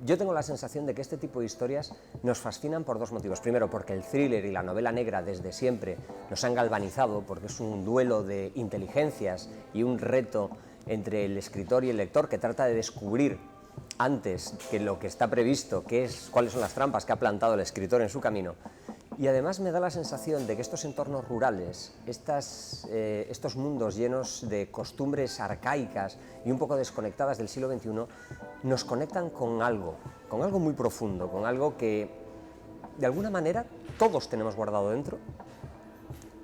yo tengo la sensación de que este tipo de historias nos fascinan por dos motivos. Primero, porque el thriller y la novela negra desde siempre nos han galvanizado, porque es un duelo de inteligencias y un reto entre el escritor y el lector que trata de descubrir antes que lo que está previsto, cuáles son las trampas que ha plantado el escritor en su camino. Y además me da la sensación de que estos entornos rurales, estos mundos llenos de costumbres arcaicas y un poco desconectadas del siglo XXI, nos conectan con algo muy profundo, con algo que de alguna manera todos tenemos guardado dentro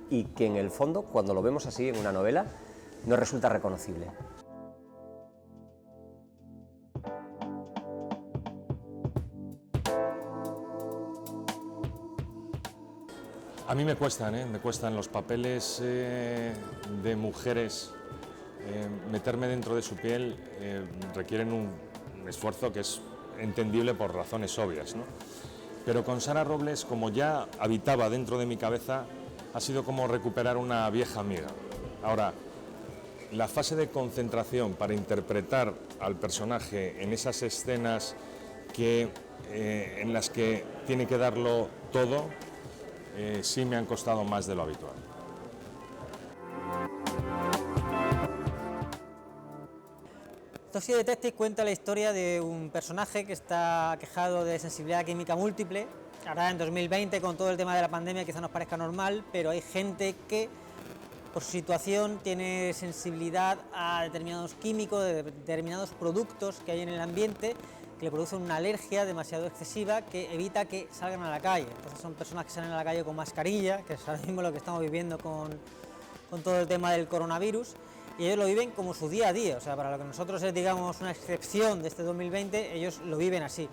y que en el fondo, cuando lo vemos así en una novela, nos resulta reconocible. A mí me cuestan los papeles de mujeres, meterme dentro de su piel requieren un esfuerzo que es entendible por razones obvias, ¿no? Pero con Sara Robles, como ya habitaba dentro de mi cabeza, ha sido como recuperar una vieja amiga. Ahora, la fase de concentración para interpretar al personaje en esas escenas en las que tiene que darlo todo, sí me han costado más de lo habitual. Toxic Detective cuenta la historia de un personaje que está aquejado de sensibilidad química múltiple. Ahora en 2020, con todo el tema de la pandemia, quizá nos parezca normal, pero hay gente que por su situación tiene sensibilidad a determinados químicos, de determinados productos que hay en el ambiente, que le producen una alergia demasiado excesiva que evita que salgan a la calle. Entonces son personas que salen a la calle con mascarilla, que es ahora mismo lo que estamos viviendo con todo el tema del coronavirus, y ellos lo viven como su día a día. O sea, para lo que nosotros es, digamos, una excepción de este 2020, ellos lo viven así.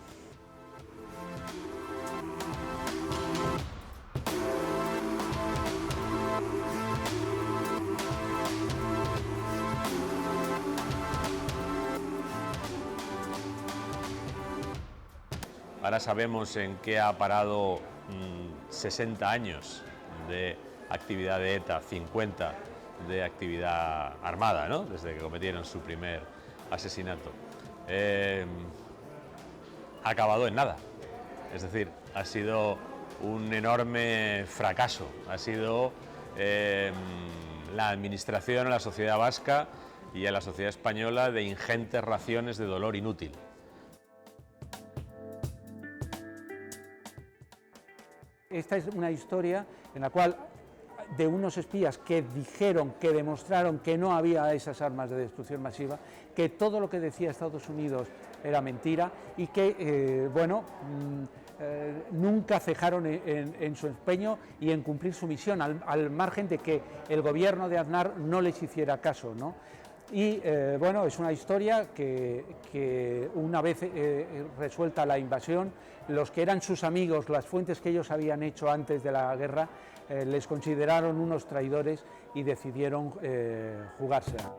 Ahora sabemos en qué ha parado 60 años de actividad de ETA, 50 de actividad armada, ¿no? Desde que cometieron su primer asesinato. Ha acabado en nada. Es decir, ha sido un enorme fracaso. Ha sido la administración a la sociedad vasca y a la sociedad española de ingentes raciones de dolor inútil. Esta es una historia en la cual de unos espías que demostraron que no había esas armas de destrucción masiva, que todo lo que decía Estados Unidos era mentira y que, nunca cejaron en su empeño y en cumplir su misión, al margen de que el gobierno de Aznar no les hiciera caso, ¿no? Y es una historia que una vez resuelta la invasión, los que eran sus amigos, las fuentes que ellos habían hecho antes de la guerra, les consideraron unos traidores y decidieron jugársela.